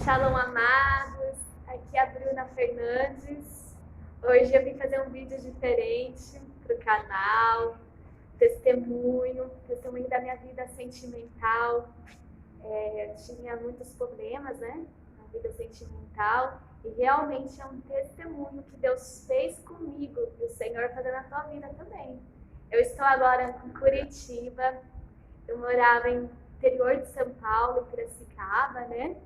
Shalom, amados. Aqui é a Bruna Fernandes. Hoje eu vim fazer um vídeo diferente para o canal, testemunho da minha vida sentimental. Eu tinha muitos problemas, né, na vida sentimental, e realmente é um testemunho que Deus fez comigo e o Senhor fazer na tua vida também. Eu estou agora em Curitiba. Eu morava em interior de São Paulo, em Piracicaba, né?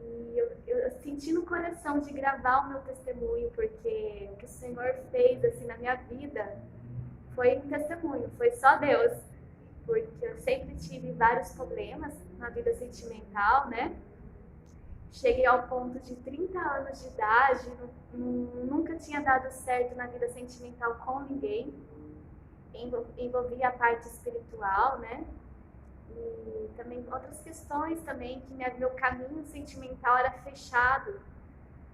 E eu senti no coração de gravar o meu testemunho, porque o que o Senhor fez assim na minha vida foi um testemunho, foi só Deus. Porque eu sempre tive vários problemas na vida sentimental, né? Cheguei ao ponto de 30 anos de idade, nunca tinha dado certo na vida sentimental com ninguém. Envolvia a parte espiritual, né? E também outras questões também, que meu caminho sentimental era fechado.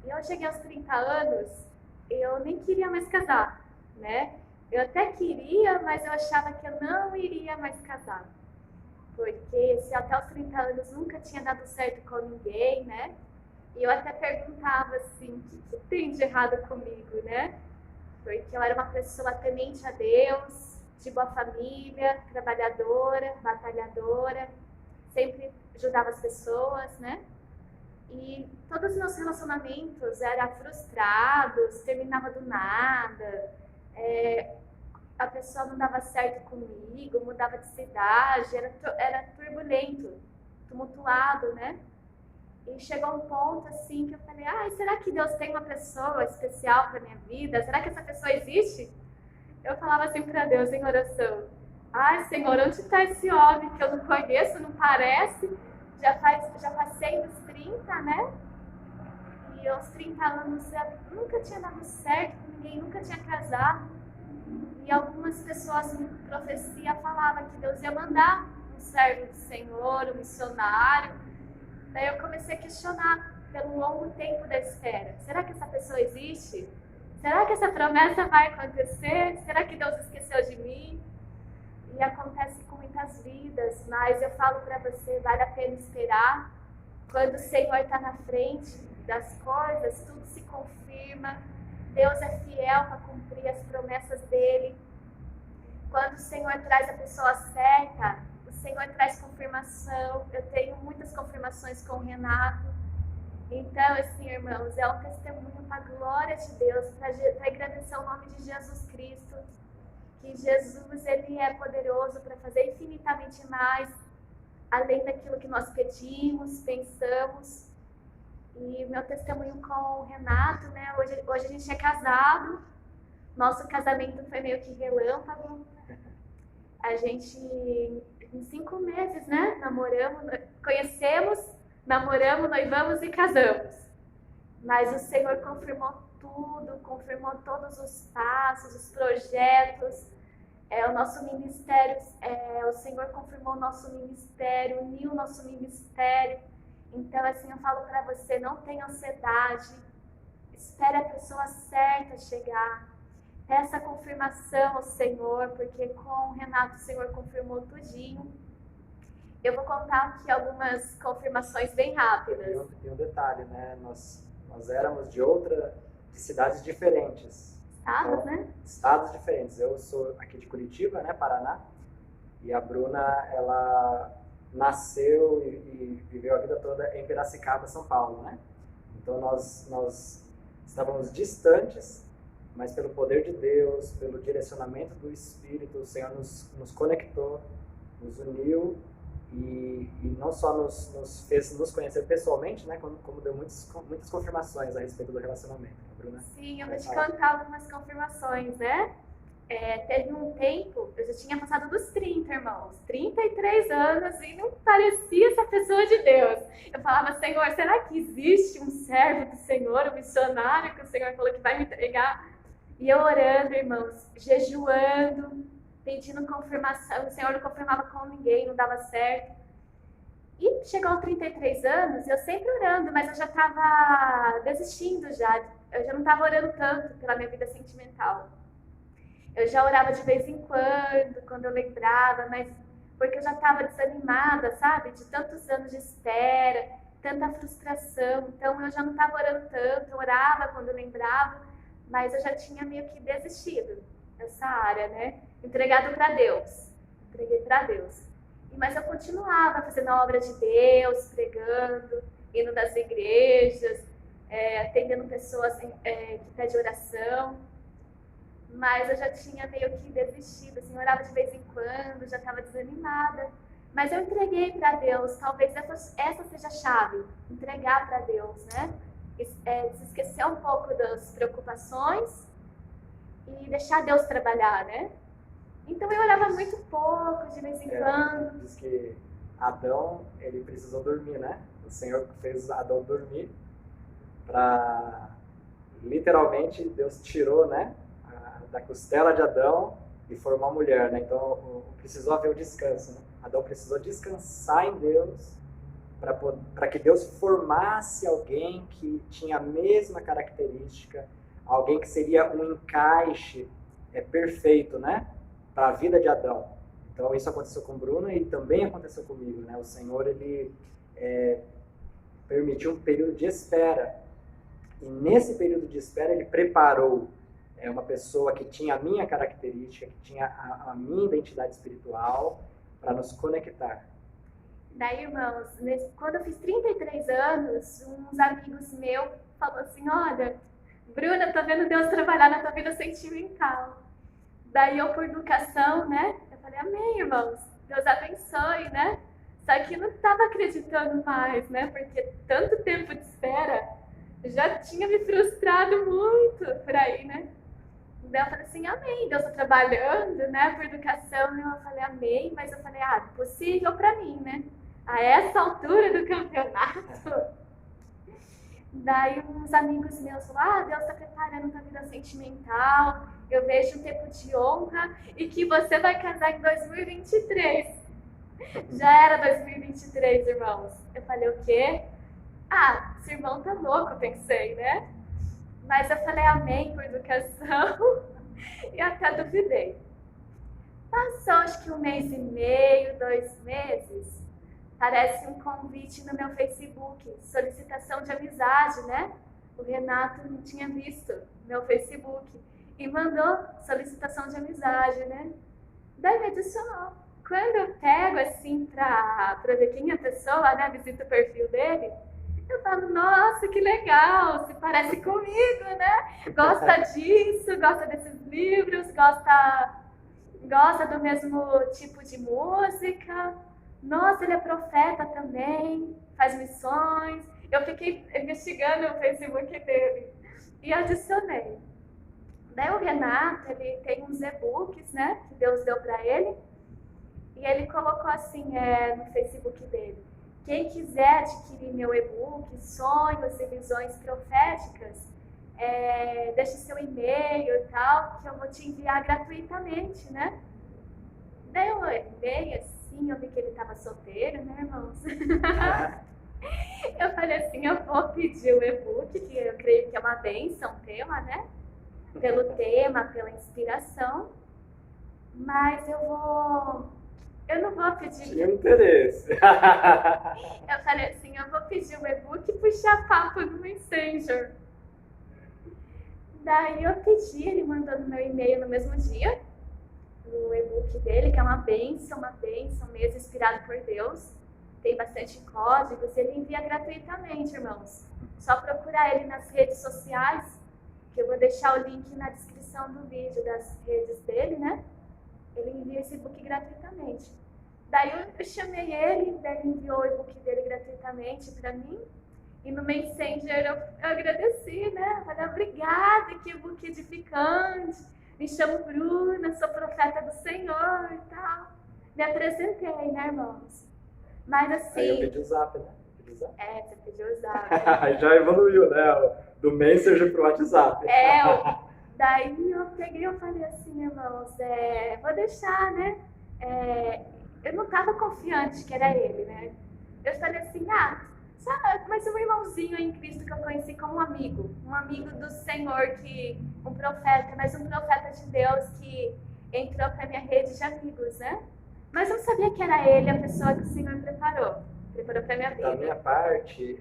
E eu cheguei aos 30 anos, eu nem queria mais casar, né? Eu até queria, mas eu achava que eu não iria mais casar. Porque se até os 30 anos nunca tinha dado certo com ninguém, né? E eu até perguntava assim, o que tem de errado comigo, né? Porque eu era uma pessoa temente a Deus, de boa família, trabalhadora, batalhadora, sempre ajudava as pessoas, né? E todos os meus relacionamentos eram frustrados, terminava do nada, a pessoa não dava certo comigo, mudava de cidade, era turbulento, tumultuado, né? E chegou um ponto assim que eu falei, será que Deus tem uma pessoa especial para minha vida? Será que essa pessoa existe? Eu falava assim para Deus em oração, Senhor, onde está esse homem que eu não conheço, não parece? Já passei dos 30, né? E aos 30 anos eu nunca tinha dado certo com ninguém, nunca tinha casado. E algumas pessoas em profecia falavam que Deus ia mandar um servo do Senhor, um missionário. Daí eu comecei a questionar pelo longo tempo da espera. Será que essa pessoa existe? Será que essa promessa vai acontecer? Será que Deus esqueceu de mim? E acontece com muitas vidas, mas eu falo para você, vale a pena esperar. Quando o Senhor está na frente das coisas, tudo se confirma. Deus é fiel para cumprir as promessas dele. Quando o Senhor traz a pessoa certa, o Senhor traz confirmação. Eu tenho muitas confirmações com o Renato. Então, assim, irmãos, é um testemunho para a glória de Deus, para agradecer o nome de Jesus Cristo, que Jesus, ele é poderoso para fazer infinitamente mais, além daquilo que nós pedimos, pensamos. E meu testemunho com o Renato, né, hoje a gente é casado, nosso casamento foi meio que relâmpago, a gente, em 5 meses, né, namoramos, noivamos e casamos. Mas o Senhor confirmou tudo, confirmou todos os passos, os projetos. O nosso ministério, o Senhor confirmou o nosso ministério, uniu o nosso ministério. Então, assim, eu falo para você, não tenha ansiedade. Espere a pessoa certa chegar. Peça confirmação ao Senhor, porque com o Renato o Senhor confirmou tudinho. Eu vou contar aqui algumas confirmações bem rápidas. Tem um detalhe, né? Nós éramos de cidades diferentes. Estados, então, né? Estados diferentes. Eu sou aqui de Curitiba, né, Paraná. E a Bruna, ela nasceu e viveu a vida toda em Piracicaba, São Paulo, né? Então nós estávamos distantes, mas pelo poder de Deus, pelo direcionamento do Espírito, o Senhor nos conectou, nos uniu. E não só nos fez nos conhecer pessoalmente, né, como deu muitas confirmações a respeito do relacionamento, Bruna. Sim, eu vou te contar algumas confirmações, né? Teve um tempo, eu já tinha passado dos 30, irmãos, 33 anos, e não parecia essa pessoa de Deus. Eu falava, Senhor, será que existe um servo do Senhor, um missionário que o Senhor falou que vai me entregar? E eu orando, irmãos, jejuando, pedindo confirmação, o Senhor não confirmava com ninguém, não dava certo. E chegou aos 33 anos, eu sempre orando, mas eu já estava desistindo já. Eu já não estava orando tanto pela minha vida sentimental. Eu já orava de vez em quando eu lembrava, mas porque eu já estava desanimada, sabe? De tantos anos de espera, tanta frustração. Então eu já não estava orando tanto, eu orava quando eu lembrava, mas eu já tinha meio que desistido dessa área, né? Entregado para Deus. Entreguei para Deus. Mas eu continuava fazendo a obra de Deus, pregando, indo nas igrejas, atendendo pessoas que pedem oração. Mas eu já tinha meio que desistido, assim, eu orava de vez em quando, já estava desanimada. Mas eu entreguei para Deus, talvez essa seja a chave, entregar para Deus, né? Se esquecer um pouco das preocupações e deixar Deus trabalhar, né? Então eu orava muito pouco, de vez em quando. Diz que Adão, ele precisou dormir, né? O Senhor fez Adão dormir para, literalmente, Deus tirou, né? Da costela de Adão e formou a mulher, né? Então precisou haver o descanso, né? Adão precisou descansar em Deus para que Deus formasse alguém que tinha a mesma característica, alguém que seria um encaixe perfeito, né? Para a vida de Adão. Então isso aconteceu com Bruno e também aconteceu comigo, né? O Senhor, ele permitiu um período de espera. E nesse período de espera ele preparou uma pessoa que tinha a minha característica, que tinha a minha identidade espiritual, para nos conectar. Daí, irmãos, quando eu fiz 33 anos, uns amigos meus falaram assim, olha, Bruna, tô vendo Deus trabalhar na tua vida sentimental. Daí eu, por educação, né, eu falei, amém, irmãos, Deus abençoe, né? Só que eu não estava acreditando mais, né, porque tanto tempo de espera já tinha me frustrado muito por aí, né? Daí eu falei assim, amém, Deus está trabalhando, né, por educação. Eu falei, amém, mas eu falei, possível para mim, né? A essa altura do campeonato. Daí uns amigos meus falaram, Deus está preparando tua vida sentimental, eu vejo um tempo de honra e que você vai casar em 2023. Já era 2023, irmãos. Eu falei, o quê? Esse irmão tá louco, eu pensei, né? Mas eu falei amém por educação e até duvidei. Passou acho que 1 mês e meio, 2 meses, aparece um convite no meu Facebook, solicitação de amizade, né? O Renato não tinha visto meu Facebook e mandou solicitação de amizade, né? Daí me adicionou. Quando eu pego assim pra ver quem é a pessoa, né? Visito o perfil dele, eu falo, nossa, que legal, se parece comigo, né? Gosta disso, gosta desses livros, gosta do mesmo tipo de música. Nossa, ele é profeta também, faz missões. Eu fiquei investigando o Facebook dele e adicionei. Daí o Renato, ele tem uns e-books, né, que Deus deu para ele. E ele colocou assim no Facebook dele. Quem quiser adquirir meu e-book, Sonhos e Visões Proféticas, deixe seu e-mail e tal, que eu vou te enviar gratuitamente, né? Daí eu olhei assim, eu vi que ele estava solteiro, né, irmãos? Eu falei assim, eu vou pedir o e-book, que eu creio que é uma bênção, tema, né? Pelo tema, pela inspiração, mas eu não vou pedir. Tinha interesse. Eu falei assim, eu vou pedir o e-book e puxar papo no Messenger. Daí eu pedi, ele mandou no meu e-mail no mesmo dia, o e-book dele, que é uma bênção mesmo, inspirado por Deus. Tem bastante códigos, ele envia gratuitamente, irmãos. Só procurar ele nas redes sociais, que eu vou deixar o link na descrição do vídeo das redes dele, né? Ele envia esse e-book gratuitamente. Daí eu chamei ele, daí ele enviou o e-book dele gratuitamente para mim. E no Messenger eu agradeci, né? Falei, obrigada, que e-book edificante. Me chamo Bruna, sou profeta do Senhor e tal. Me apresentei, né, irmãos? Mas assim... Aí eu pedi o zap, né? Você pediu o zap. Já evoluiu, né? Do Messenger pro WhatsApp. Daí eu peguei e falei assim, irmãos, vou deixar, né? Eu não estava confiante que era ele, né? Eu falei assim, mas um irmãozinho em Cristo que eu conheci como um amigo do Senhor, um profeta, mas um profeta de Deus que entrou para minha rede de amigos, né? Mas eu não sabia que era ele a pessoa que o Senhor preparou. preparou para minha vida. Da minha parte,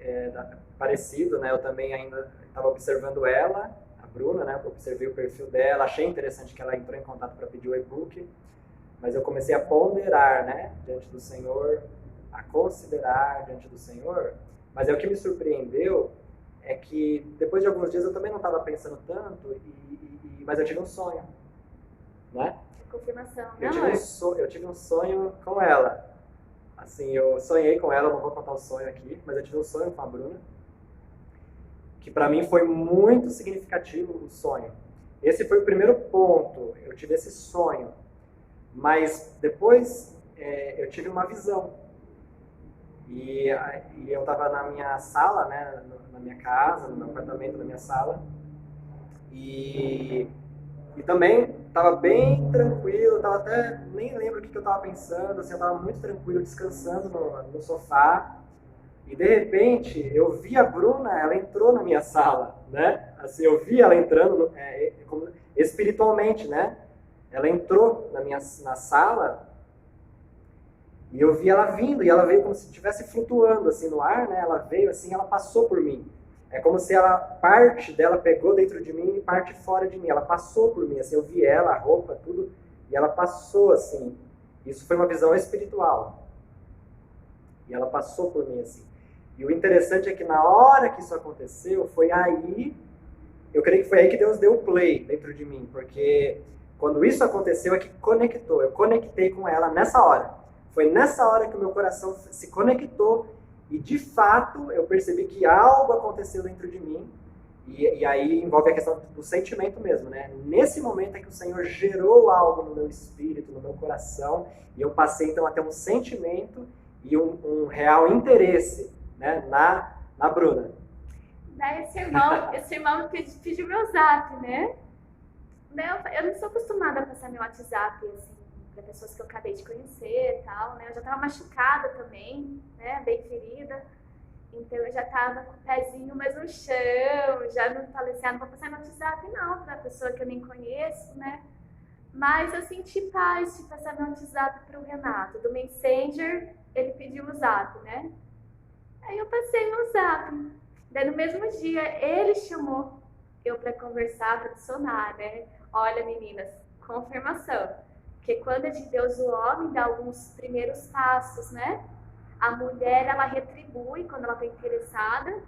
parecido, né? Eu também ainda estava observando ela, a Bruna, né? Eu observei o perfil dela, achei interessante que ela entrou em contato para pedir o e-book, mas eu comecei a ponderar, né? Diante do Senhor, a considerar diante do Senhor. Mas o que me surpreendeu é que depois de alguns dias eu também não estava pensando tanto, mas eu tive um sonho, né? Confirmação, eu tive um sonho com ela. Assim, eu sonhei com ela, não vou contar o sonho aqui, mas eu tive um sonho com a Bruna, que para mim foi muito significativo o sonho. Esse foi o primeiro ponto, eu tive esse sonho. Mas depois eu tive uma visão. E eu estava na minha sala, né, na minha casa, no meu apartamento, na minha sala. E também estava bem tranquilo, tava até, nem lembro o que eu estava pensando, assim, eu estava muito tranquilo, descansando no sofá. E de repente eu vi a Bruna, ela entrou na minha sala, né? Assim, eu vi ela entrando espiritualmente, né? Ela entrou na sala e eu vi ela vindo, e ela veio como se estivesse flutuando assim no ar, né? Ela veio assim, ela passou por mim. É como se parte dela pegou dentro de mim e parte fora de mim. Ela passou por mim, assim, eu vi ela, a roupa, tudo, e ela passou assim. Isso foi uma visão espiritual. E ela passou por mim assim. E o interessante é que na hora que isso aconteceu, foi aí, eu creio que foi aí que Deus deu o play dentro de mim, porque quando isso aconteceu é que conectou, eu conectei com ela nessa hora. Foi nessa hora que o meu coração se conectou e de fato eu percebi que algo aconteceu dentro de mim e aí envolve a questão do sentimento mesmo, né? Nesse momento é que o Senhor gerou algo no meu espírito, no meu coração, e eu passei então a ter um sentimento e um real interesse, né, na Bruna. Daí esse irmão pediu meu zap, né? Eu não sou acostumada a passar meu WhatsApp, assim, para pessoas que eu acabei de conhecer e tal, né? Eu já estava machucada também, né? Bem ferida. Então eu já estava com o pezinho mais no chão, já não falei assim, não vou passar meu WhatsApp não, para pessoa que eu nem conheço, né? Mas eu senti paz de passar meu WhatsApp para o Renato. Do Messenger, ele pediu o zap, né? Aí eu passei meu zap. Daí no mesmo dia, ele chamou eu para conversar, para adicionar, né? Olha, meninas, confirmação. Porque quando é de Deus, o homem dá alguns primeiros passos, né? A mulher, ela retribui quando ela está interessada,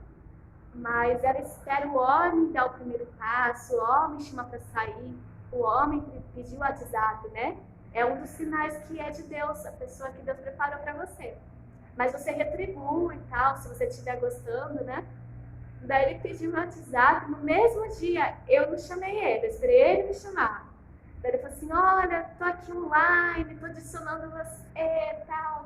mas ela espera o homem dar o primeiro passo, o homem chama para sair, o homem pedir o WhatsApp, né? É um dos sinais que é de Deus, a pessoa que Deus preparou para você. Mas você retribui e tal, se você estiver gostando, né? Daí ele pediu meu WhatsApp, no mesmo dia eu não chamei ele, eu esperei ele me chamar. Daí ele falou assim, olha, tô aqui online, tô adicionando você, tal.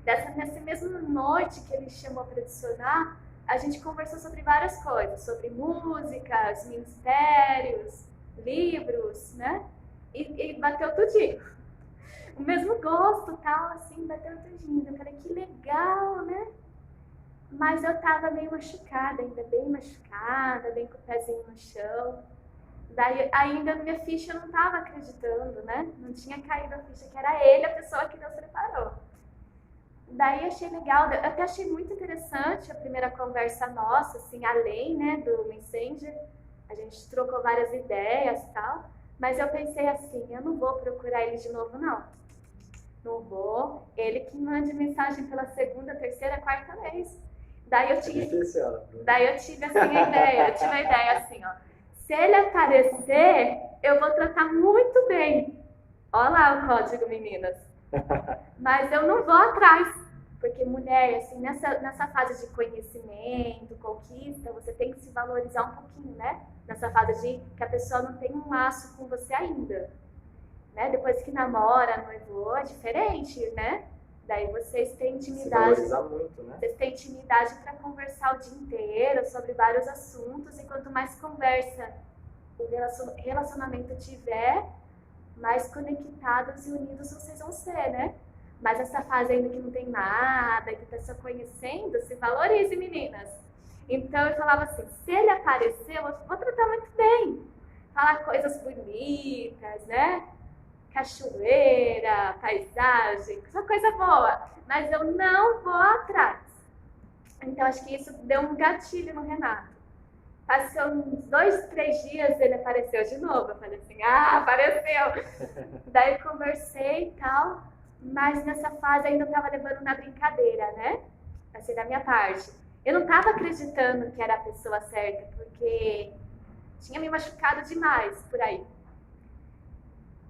Nessa mesma noite que ele chamou para adicionar, a gente conversou sobre várias coisas, sobre músicas, ministérios, livros, né? E bateu tudinho. O mesmo gosto, tal, assim, bateu tudinho. Eu falei, que legal, né? Mas eu tava meio machucada, ainda bem machucada, bem com o pezinho no chão. Daí ainda minha ficha não tava acreditando, né? Não tinha caído a ficha que era ele a pessoa que Deus preparou. Daí achei legal, eu até achei muito interessante a primeira conversa nossa, assim, além, né, do Messenger. A gente trocou várias ideias e tal, mas eu pensei assim, eu não vou procurar ele de novo, não. Não vou, ele que mande mensagem pela segunda, terceira, quarta vez. Daí eu tive assim, a ideia assim, ó. Se ele aparecer, eu vou tratar muito bem. Olha lá o código, meninas. Mas eu não vou atrás, porque mulher, assim, nessa fase de conhecimento, conquista, você tem que se valorizar um pouquinho, né? Nessa fase de que a pessoa não tem um laço com você ainda, né? Depois que namora, noivou, é diferente, né? Daí vocês têm intimidade. Se valorizar muito, né? Vocês têm intimidade para conversar o dia inteiro sobre vários assuntos, e quanto mais conversa o relacionamento tiver, mais conectados e unidos vocês vão ser, né? Mas essa fase ainda que não tem nada, que tá só conhecendo, se valorize, meninas. Então eu falava assim, se ele aparecer, eu vou tratar muito bem. Falar coisas bonitas, né? cachoeira, paisagem, só coisa boa, mas eu não vou atrás. Então acho que isso deu um gatilho no Renato. Passou uns 2, 3 dias, ele apareceu de novo. Eu falei assim, apareceu! Daí conversei e tal, mas nessa fase ainda eu tava levando na brincadeira, né? Assim, da minha parte. Eu não tava acreditando que era a pessoa certa, porque tinha me machucado demais por aí.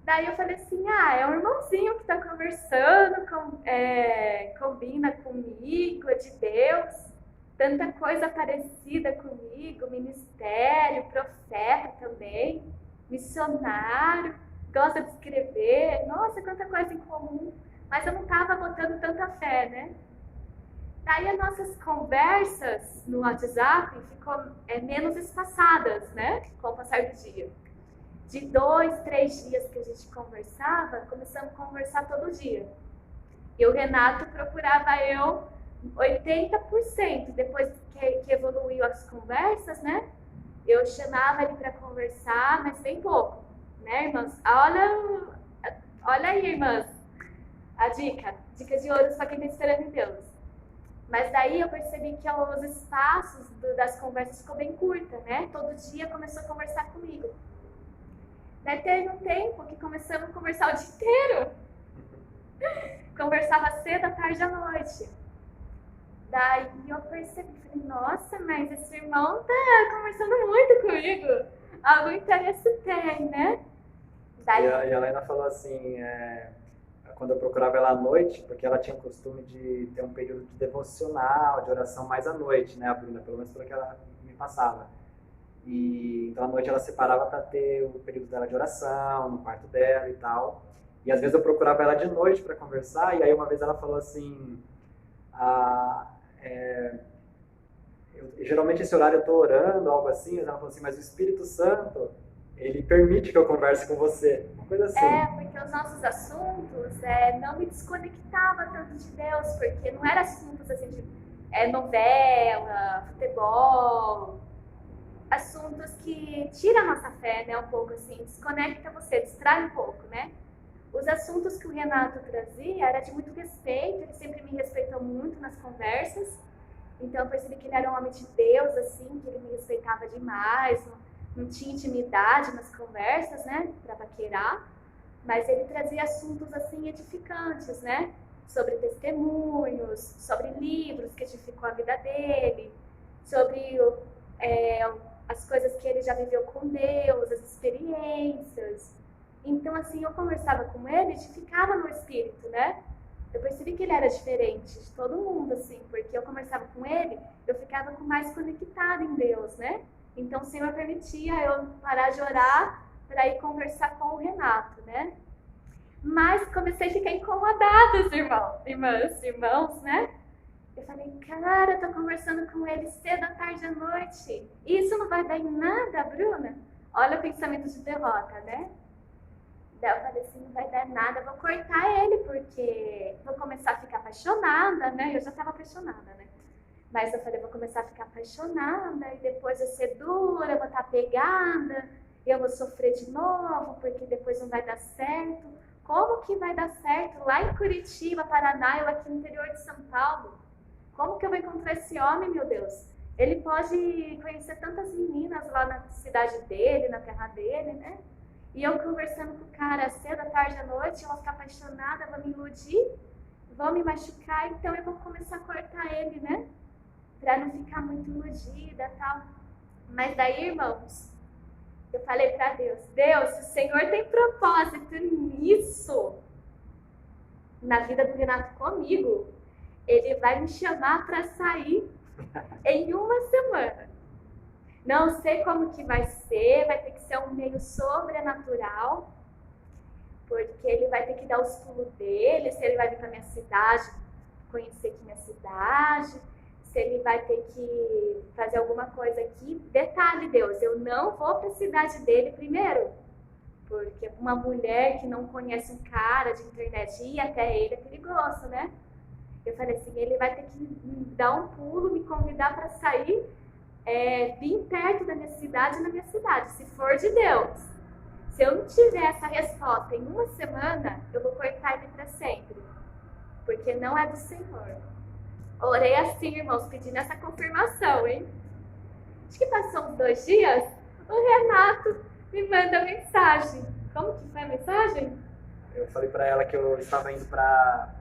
Daí eu falei assim, é um irmãozinho que tá conversando, combina comigo, é de Deus. Tanta coisa parecida comigo, ministério, profeta também, missionário, gosta de escrever, nossa, quanta coisa em comum, mas eu não estava botando tanta fé, né? Daí as nossas conversas no WhatsApp ficou menos espaçadas, né, com o passar do dia. De 2, 3 dias que a gente conversava, começamos a conversar todo dia. E o Renato procurava eu 80%, depois que evoluiu as conversas, né? Eu chamava ele para conversar, mas bem pouco, né, irmãs? Olha aí, irmãs, a dica de ouro para quem está esperando em Deus. Mas daí eu percebi que os espaços das conversas ficou bem curta, né? Todo dia começou a conversar comigo. Daí teve um tempo que começamos a conversar o dia inteiro. Conversava cedo, à tarde, à noite. Daí eu percebi, falei, nossa, mas esse irmão tá conversando muito comigo. Algum interesse tem, né? Daí... E a Helena falou assim, quando eu procurava ela à noite, porque ela tinha o costume de ter um período de devocional, de oração mais à noite, né, a Bruna, pelo menos pelo que ela me passava. E então à noite ela separava para ter o período dela de oração, no quarto dela e tal. E às vezes eu procurava ela de noite para conversar, e aí uma vez ela falou assim, geralmente esse horário eu estou orando, algo assim, ela falou assim, mas o Espírito Santo, ele permite que eu converse com você, uma coisa assim. Porque os nossos assuntos não me desconectava tanto de Deus, porque não eram assuntos assim de novela, futebol, assuntos que tiram a nossa fé, né, um pouco assim, desconecta você, distrai um pouco, né? Os assuntos que o Renato trazia era de muito respeito, ele sempre me respeitou muito nas conversas, então eu percebi que ele era um homem de Deus, assim, que ele me respeitava demais, não tinha intimidade nas conversas, né, para paquerar, mas ele trazia assuntos, assim, edificantes, né, sobre testemunhos, sobre livros que edificou a vida dele, sobre as coisas que ele já viveu com Deus, as experiências. Então, assim, eu conversava com ele e ficava no espírito, né? Eu percebi que ele era diferente de todo mundo, assim, porque eu conversava com ele, eu ficava mais conectada em Deus, né? Então, o Senhor permitia eu parar de orar para ir conversar com o Renato, né? Mas comecei a ficar incomodada, irmãos, né? Eu falei, cara, eu tô conversando com ele cedo, à tarde, à noite. Isso não vai dar em nada, Bruna? Olha o pensamento de derrota, né? Daí eu falei assim, não vai dar nada, vou cortar ele, porque vou começar a ficar apaixonada, né? Eu já estava apaixonada, né? Mas eu falei, vou começar a ficar apaixonada, e depois eu ser dura, eu vou estar apegada, e eu vou sofrer de novo, porque depois não vai dar certo. Como que vai dar certo lá em Curitiba, Paraná, eu aqui no interior de São Paulo? Como que eu vou encontrar esse homem, meu Deus? Ele pode conhecer tantas meninas lá na cidade dele, na terra dele, né? E eu conversando com o cara cedo, à tarde, à noite, eu vou ficar apaixonada, vou me iludir, vou me machucar, então eu vou começar a cortar ele, né? Pra não ficar muito iludida e tal. Mas daí, irmãos, eu falei pra Deus, se o Senhor tem propósito nisso, na vida do Renato comigo, ele vai me chamar pra sair em uma semana. Não sei como que vai ter que ser um meio sobrenatural, porque ele vai ter que dar os pulos dele, se ele vai vir para minha cidade, conhecer aqui minha cidade, se ele vai ter que fazer alguma coisa aqui. Detalhe, Deus, eu não vou para a cidade dele primeiro, porque uma mulher que não conhece um cara de internet ir até ele é perigoso, né? Eu falei assim, ele vai ter que dar um pulo, me convidar para sair, vir perto da minha cidade, na minha cidade, se for de Deus. Se eu não tiver essa resposta em uma semana, eu vou cortar ele para sempre, porque não é do Senhor. Orei assim, irmãos, pedindo essa confirmação, hein? Acho que passou uns 2 dias, o Renato me manda mensagem. Como que foi a mensagem? Eu falei para ela que eu estava indo para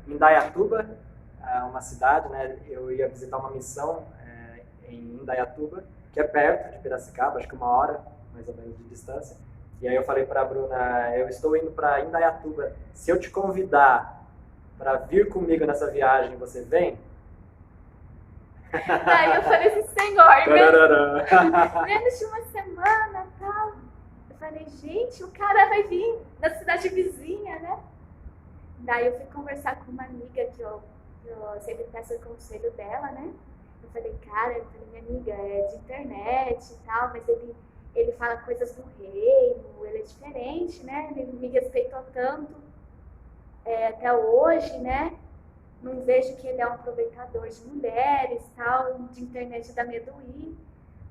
Indaiatuba, uma cidade, né? Eu ia visitar uma missão em Indaiatuba, que é perto de Piracicaba, acho que 1 hora, mais ou menos, de distância. E aí eu falei para a Bruna, eu estou indo para Indaiatuba, se eu te convidar para vir comigo nessa viagem, você vem? Daí eu falei assim, Senhor, menos de uma semana e tal. Eu falei, gente, o cara vai vir da cidade vizinha, né? Daí eu fui conversar com uma amiga que eu sempre peço o conselho dela, né? Eu falei, cara, minha amiga, é de internet e tal, mas ele fala coisas do reino, ele é diferente, né? Ele me respeitou tanto até hoje, né? Não vejo que ele é um aproveitador de mulheres, tal, de internet da Meduí.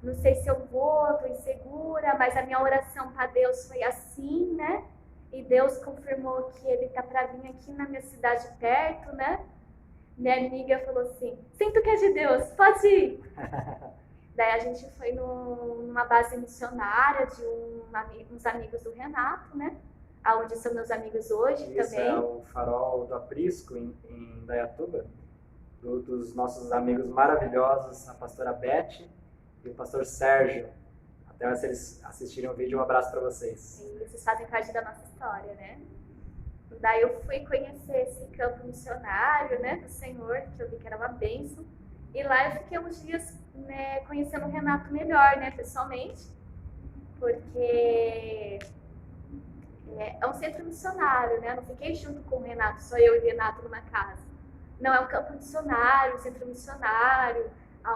Não sei se eu vou, tô insegura, mas a minha oração para Deus foi assim, né? E Deus confirmou que ele tá para vir aqui na minha cidade perto, né? Minha amiga falou assim, sinto que é de Deus, pode ir. Daí a gente foi numa base missionária de uns amigos do Renato, né? Aonde são meus amigos hoje. Isso também. É o farol do Aprisco, em Indaiatuba, dos nossos amigos maravilhosos, a pastora Beth e o pastor Sérgio. Até se eles assistirem o vídeo, um abraço para vocês. E vocês fazem parte da nossa história, né? Daí eu fui conhecer esse campo missionário, né, do Senhor, que eu vi que era uma bênção. E lá eu fiquei uns dias, né, conhecendo o Renato melhor, né, pessoalmente, porque é um centro missionário, né? Eu não fiquei junto com o Renato, só eu e o Renato numa casa. Não, é um campo missionário, um centro missionário,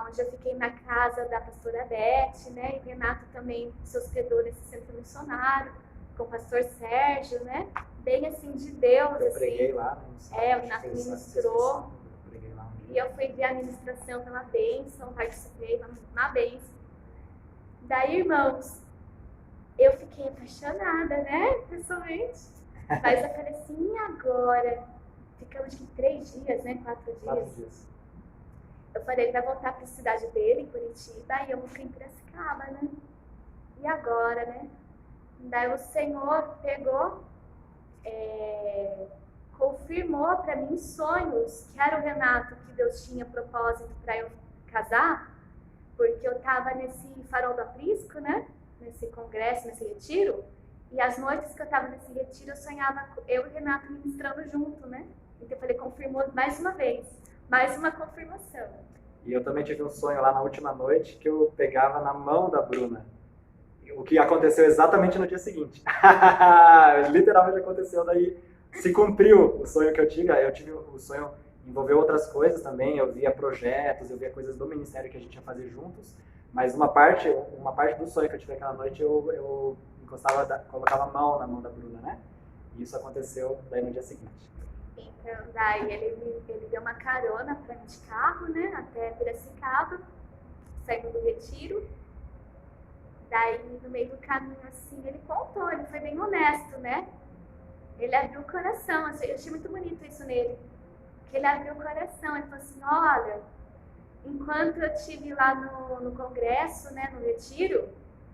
onde eu fiquei na casa da pastora Beth, né? E o Renato também se hospedou nesse centro missionário, com o pastor Sérgio, né? Bem assim, de Deus. Eu preguei lá, né? O Renato ministrou. E eu fui ver a ministração, foi uma bênção, participei, uma bênção. Daí, irmãos, eu fiquei apaixonada, né, pessoalmente. Mas eu falei assim, e agora? Ficamos de 3 dias, né, 4 dias. 4 dias. Eu falei, ele vai voltar para a cidade dele, em Curitiba, e eu vou ficar em Piracicaba, né? E agora, né? Daí o Senhor pegou, confirmou para mim sonhos, que era o Renato, que Deus tinha propósito para eu casar, porque eu estava nesse farol do Aprisco, né? Nesse congresso, nesse retiro, e as noites que eu estava nesse retiro, eu sonhava eu e o Renato ministrando junto, né? Então eu falei, confirmou mais uma vez, mais uma confirmação. E eu também tive um sonho lá na última noite, que eu pegava na mão da Bruna. O que aconteceu exatamente no dia seguinte. Literalmente aconteceu, daí se cumpriu o sonho que eu tive. Eu tive o sonho, envolveu outras coisas também, eu via projetos, eu via coisas do ministério que a gente ia fazer juntos. Mas uma parte do sonho que eu tive aquela noite, eu colocava a mão na mão da Bruna, né? E isso aconteceu daí no dia seguinte. Então, daí ele deu uma carona pra mim de carro, né? Até Piracicaba, saindo do retiro. Daí, no meio do caminho, assim, ele contou, ele foi bem honesto, né? Ele abriu o coração, assim, eu achei muito bonito isso nele. Que ele abriu o coração, ele falou assim, olha, enquanto eu estive lá no congresso, né, no retiro,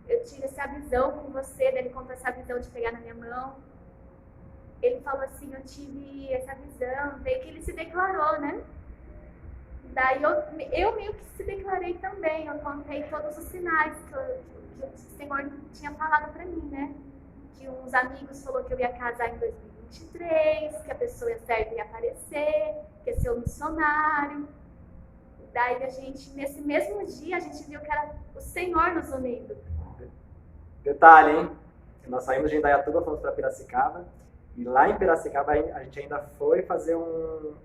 eu tive essa visão com você, ele contou essa visão de pegar na minha mão. Ele falou assim, eu tive essa visão, veio que ele se declarou, né? Daí eu meio que se declarei também, eu contei todos os sinais que o Senhor tinha falado pra mim, né? Que uns amigos falaram que eu ia casar em 2023, que a pessoa certa ia aparecer, que ia ser um missionário. Daí a gente, nesse mesmo dia, a gente viu que era o Senhor nos unindo. Detalhe, hein? Nós saímos de Indaiatuba, fomos para Piracicaba. E lá em Piracicaba a gente ainda foi fazer um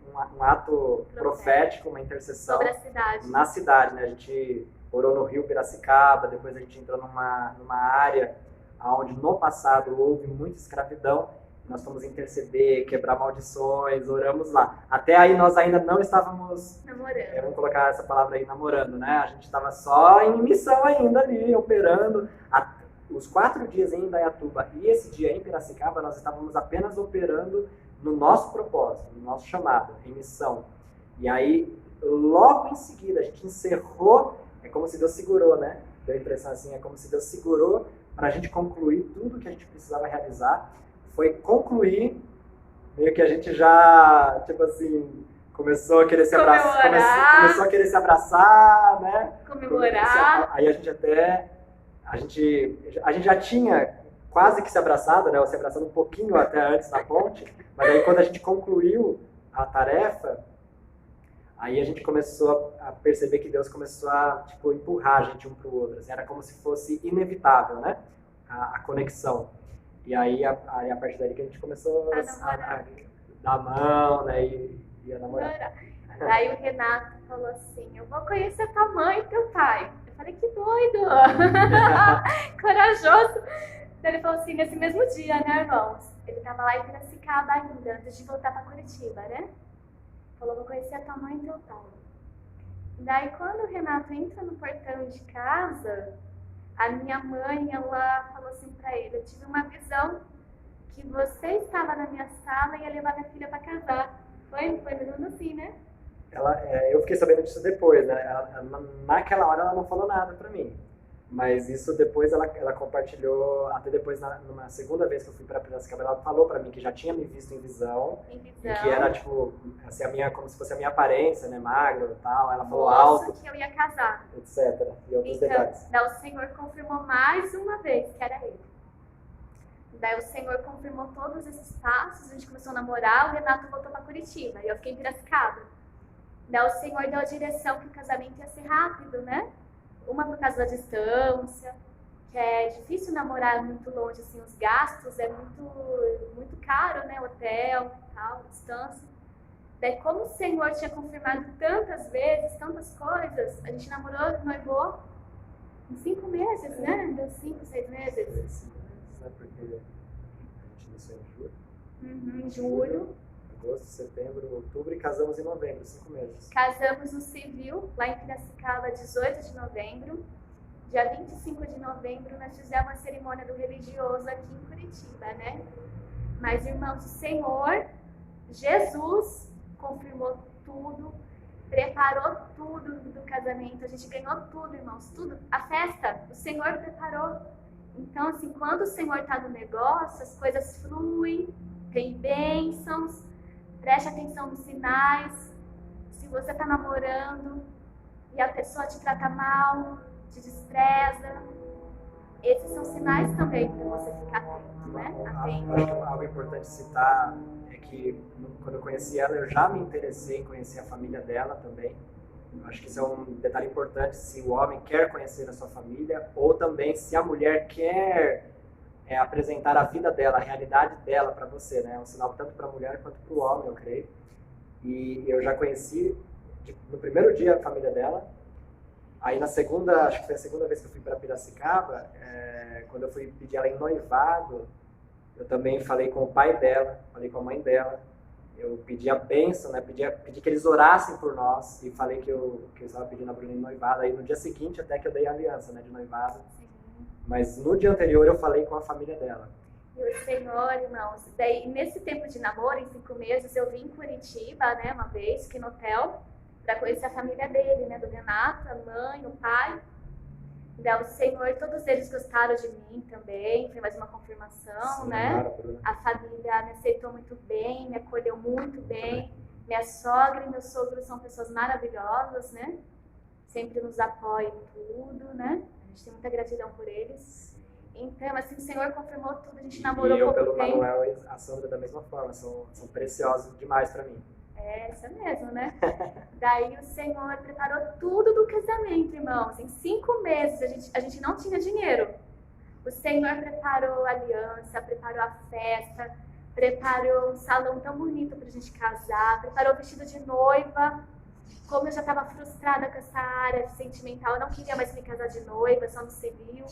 ato profético, uma intercessão sobre a cidade. Na cidade, né? A gente orou no rio Piracicaba, depois a gente entrou numa área onde no passado houve muita escravidão. Nós fomos interceder, quebrar maldições, oramos lá. Até aí nós ainda não estávamos namorando. Vamos colocar essa palavra aí, namorando, né? A gente estava só em missão ainda ali, operando. os 4 dias em Indaiatuba e esse dia em Piracicaba, nós estávamos apenas operando no nosso propósito, no nosso chamado, em missão. E aí, logo em seguida, a gente encerrou, é como se Deus segurou, né? Deu a impressão assim, é como se Deus segurou para a gente concluir tudo que a gente precisava realizar. Foi concluir, meio que a gente já, tipo assim, começou a querer se abraçar, começou a querer se abraçar, né? Comemorar. Aí a gente já tinha quase que se abraçado, né? Ou se abraçando um pouquinho até antes na ponte, mas aí quando a gente concluiu a tarefa, aí a gente começou a perceber que Deus começou a, tipo, empurrar a gente um para o outro. Assim, era como se fosse inevitável, né? A conexão. E aí, a partir daí que a gente começou a dar a mão, né? E a namorar. Daí o Renato falou assim, eu vou conhecer tua mãe e teu pai. Eu falei, que doido! Corajoso! Daí ele falou assim, nesse mesmo dia, né, irmãos? Ele tava lá em Piracicaba ainda, antes de voltar para Curitiba, né? Falou, vou conhecer a tua mãe e teu pai. Daí quando o Renato entra no portão de casa, a minha mãe, ela falou assim pra ele, eu tive uma visão que você estava na minha sala e ia levar minha filha para casar. Foi mesmo assim, né? Eu fiquei sabendo disso depois, né? Naquela hora ela não falou nada pra mim. Mas isso depois ela compartilhou, até depois, numa segunda vez que eu fui para Piracicaba, ela falou para mim que já tinha me visto em visão. E que era, tipo, assim, como se fosse a minha aparência, né, magro e tal. Ela falou alto. Que eu ia casar. Etc. E outros detalhes. Daí o Senhor confirmou mais uma vez que era ele. Daí o Senhor confirmou todos esses passos, a gente começou a namorar, o Renato voltou para Curitiba e eu fiquei em Piracicaba. Daí o Senhor deu a direção que o casamento ia ser rápido, né? Uma por causa da distância, que é difícil namorar muito longe, assim, os gastos é muito caro, né? Hotel, tal, distância. Daí, como o Senhor tinha confirmado tantas vezes, tantas coisas, a gente namorou, noivou em 5 meses, né? Deu 5, 6 meses. 5 meses, né? Porque a gente iniciou em julho. Em julho. Agosto, setembro, outubro e casamos em novembro, 5 meses. Casamos no civil, lá em Piracicaba, 18 de novembro. Dia 25 de novembro, nós fizemos a cerimônia do religioso aqui em Curitiba, né? Mas, irmãos, o Senhor, Jesus, confirmou tudo, preparou tudo do casamento. A gente ganhou tudo, irmãos, tudo. A festa, o Senhor preparou. Então, assim, quando o Senhor está no negócio, as coisas fluem, tem bênçãos. Preste atenção nos sinais. Se você está namorando e a pessoa te trata mal, te despreza, esses são sinais também para você ficar atento, né? Atento. Acho que algo importante citar é que quando eu conheci ela, eu já me interessei em conhecer a família dela também. Eu acho que isso é um detalhe importante se o homem quer conhecer a sua família ou também se a mulher quer apresentar a vida dela, a realidade dela para você, né? É um sinal tanto para a mulher quanto para o homem, eu creio. E eu já conheci no primeiro dia a família dela. Aí na segunda, acho que foi a segunda vez que eu fui para Piracicaba, quando eu fui pedir ela em noivado, eu também falei com o pai dela, falei com a mãe dela. Eu pedi a bênção, né? Pedi que eles orassem por nós e falei que eu estava pedindo a Bruna em noivado. Aí no dia seguinte até que eu dei a aliança, né, de noivado. Mas no dia anterior eu falei com a família dela. E o Senhor, irmãos, daí nesse tempo de namoro, em 5 meses, eu vim em Curitiba, né, uma vez, fiquei no hotel, para conhecer a família dele, né, do Renato, a mãe, o pai. Daí o Senhor, todos eles gostaram de mim também, foi mais uma confirmação, Sim, né? A família me aceitou muito bem, me acolheu muito bem. Minha sogra e meu sogro são pessoas maravilhosas, né? Sempre nos apoiam em tudo, né? A gente tem muita gratidão por eles. Então, assim, o Senhor confirmou tudo, a gente namorou pouco tempo. E eu, pelo Manuel e a Sandra, da mesma forma, são preciosos demais para mim. É, isso mesmo, né? Daí o Senhor preparou tudo do casamento, irmãos. Em 5 meses, a gente não tinha dinheiro. O Senhor preparou a aliança, preparou a festa, preparou um salão tão bonito pra gente casar, preparou o vestido de noiva. Como eu já estava frustrada com essa área sentimental, eu não queria mais me casar de noiva, só no civil.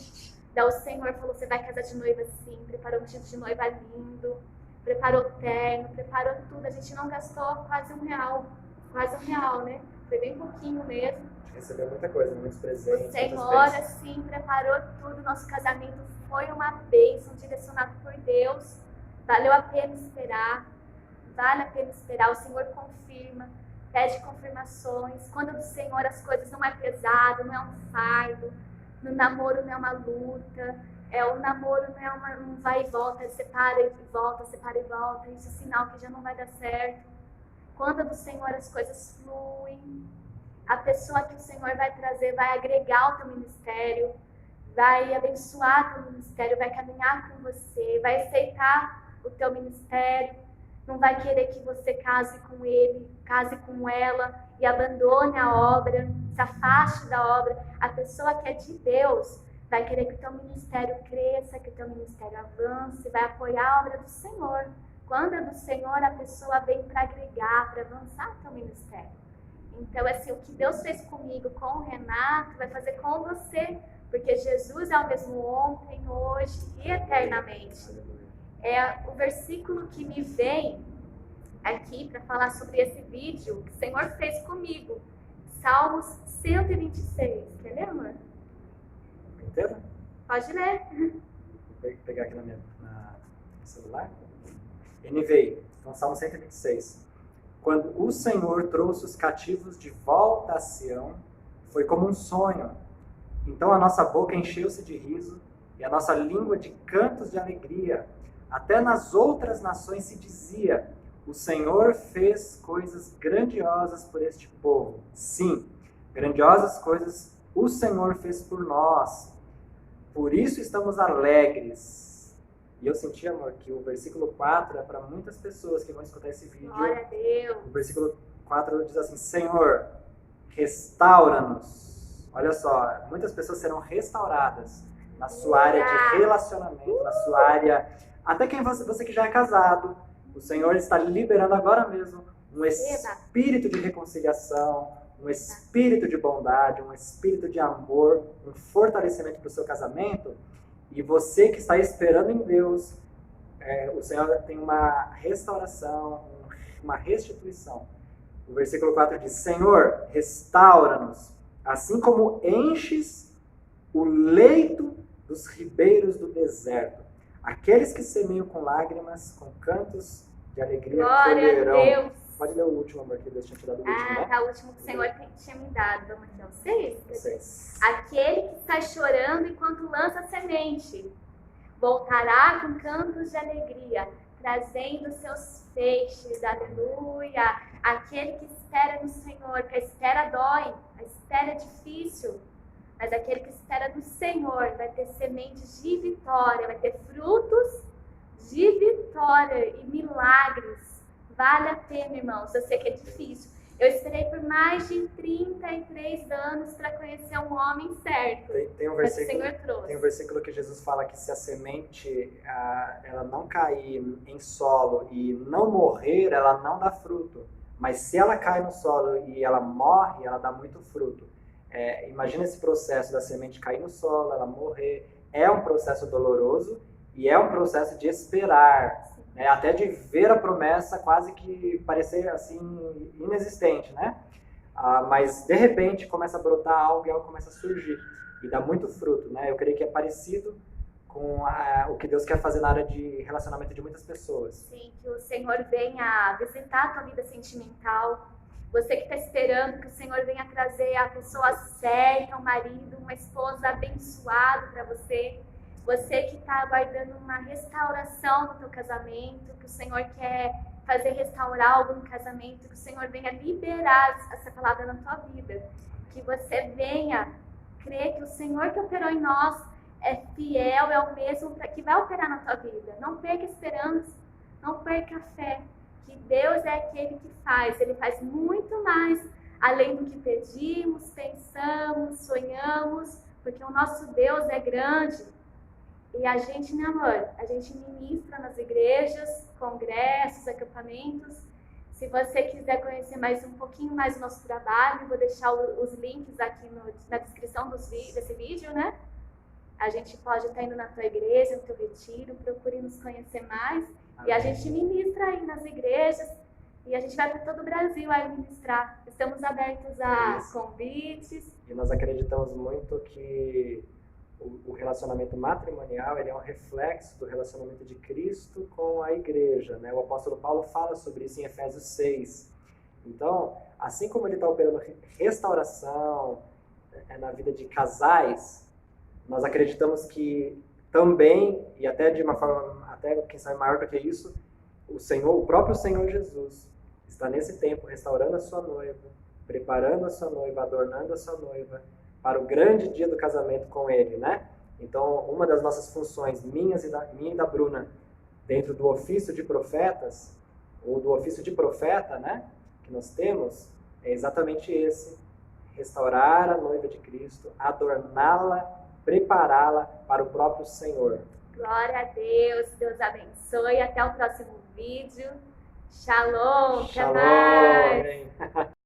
Daí o Senhor falou, você vai casar de noiva sim, preparou um vestido de noiva lindo, preparou terno, preparou tudo. A gente não gastou quase R$1, né? Foi bem pouquinho mesmo. recebeu muita coisa, muitos presentes. O Senhor, assim, preparou tudo. Nosso casamento foi uma bênção, direcionado por Deus. Valeu a pena esperar. Vale a pena esperar. O Senhor confirma, pede confirmações. Quando do Senhor as coisas não é pesado, não é um fardo. No namoro não é uma luta. O namoro não é um vai e volta, separa e volta, separa e volta. Isso é sinal que já não vai dar certo. Quando do Senhor as coisas fluem. A pessoa que o Senhor vai trazer vai agregar o teu ministério, vai abençoar o teu ministério, vai caminhar com você, vai aceitar o teu ministério, não vai querer que você case com ele, case com ela e abandone a obra, se afaste da obra. A pessoa que é de Deus vai querer que o teu ministério cresça, que o teu ministério avance, vai apoiar a obra do Senhor. Quando é do Senhor, a pessoa vem para agregar, para avançar o teu ministério. Então, assim, o que Deus fez comigo, com o Renato, vai fazer com você. Porque Jesus é o mesmo ontem, hoje e eternamente. É o versículo que me vem aqui para falar sobre esse vídeo que o Senhor fez comigo. Salmos 126. Quer ler, amor? Inteiro? Pode ler. Vou pegar aqui no celular. NVI, então Salmo 126. Quando o Senhor trouxe os cativos de volta a Sião, foi como um sonho. Então a nossa boca encheu-se de riso e a nossa língua de cantos de alegria. Até nas outras nações se dizia: o Senhor fez coisas grandiosas por este povo. Sim, grandiosas coisas o Senhor fez por nós. Por isso estamos alegres. E eu senti, amor, que o versículo 4 é para muitas pessoas que vão escutar esse vídeo. Glória a Deus. O versículo 4 diz assim: Senhor, restaura-nos. Olha só, muitas pessoas serão restauradas na sua área de relacionamento, na sua área... Até quem você que já é casado, o Senhor está liberando agora mesmo um espírito de reconciliação, um espírito de bondade, um espírito de amor, um fortalecimento para o seu casamento. E você que está esperando em Deus, o Senhor tem uma restauração, uma restituição. O versículo 4 diz: Senhor, restaura-nos, assim como enches o leito dos ribeiros do deserto. Aqueles que semeiam com lágrimas, com cantos de alegria, colherão. Glória a Deus. Pode ler o último, amor, que Deus tinha te dado o último, né? Tá, o último que o Senhor tinha me dado. Vamos então, 6? 6. Aquele que está chorando enquanto lança semente, voltará com cantos de alegria, trazendo seus feixes, aleluia. Aquele que espera no Senhor, que a espera dói, a espera é difícil, mas aquele que espera no Senhor vai ter sementes de vitória, vai ter frutos de vitória e milagres. Vale a pena, irmãos. Eu sei que é difícil. Eu esperei por mais de 33 anos para conhecer um homem certo. Tem um mas o versículo, Senhor trouxe. Tem um versículo que Jesus fala que se a semente ela não cair em solo e não morrer, ela não dá fruto. Mas se ela cai no solo e ela morre, ela dá muito fruto. Imagina esse processo da semente cair no solo, ela morrer. É um processo doloroso e é um processo de esperar. Até de ver a promessa quase que parecer assim inexistente, né? Mas de repente começa a brotar algo e algo começa a surgir e dá muito fruto, né? Eu creio que é parecido com o que Deus quer fazer na área de relacionamento de muitas pessoas. Sim, que o Senhor venha visitar a tua vida sentimental. Você que está esperando que o Senhor venha trazer a pessoa certa, um marido, uma esposa abençoada para você. Você que está aguardando uma restauração no teu casamento, que o Senhor quer fazer restaurar algo no casamento, que o Senhor venha liberar essa palavra na tua vida. Que você venha crer que o Senhor que operou em nós é fiel, é o mesmo que vai operar na tua vida. Não perca a esperança, não perca a fé, que Deus é aquele que faz. Ele faz muito mais além do que pedimos, pensamos, sonhamos, porque o nosso Deus é grande. E a gente, né, amor? A gente ministra nas igrejas, congressos, acampamentos. Se você quiser conhecer mais um pouquinho mais do nosso trabalho, vou deixar os links aqui na descrição desse vídeo, né? A gente pode estar indo na tua igreja, no teu retiro, procure nos conhecer mais. Amém. E a gente ministra aí nas igrejas E a gente vai para todo o Brasil aí ministrar. Estamos abertos a Isso. convites. E nós acreditamos muito que o relacionamento matrimonial ele é um reflexo do relacionamento de Cristo com a igreja, né? O apóstolo Paulo fala sobre isso em Efésios 6. Então, assim como ele está operando restauração na vida de casais, nós acreditamos que também, e até de uma forma, até quem sabe maior do que isso, o próprio Senhor Jesus está nesse tempo restaurando a sua noiva, preparando a sua noiva, adornando a sua noiva para o grande dia do casamento com ele, né? Então, uma das nossas funções, minha e da Bruna, dentro do ofício de profetas, ou do ofício de profeta, né, que nós temos, é exatamente esse: restaurar a noiva de Cristo, adorná-la, prepará-la para o próprio Senhor. Glória a Deus, Deus abençoe. Até o próximo vídeo. Shalom, até Shalom, mais. amém.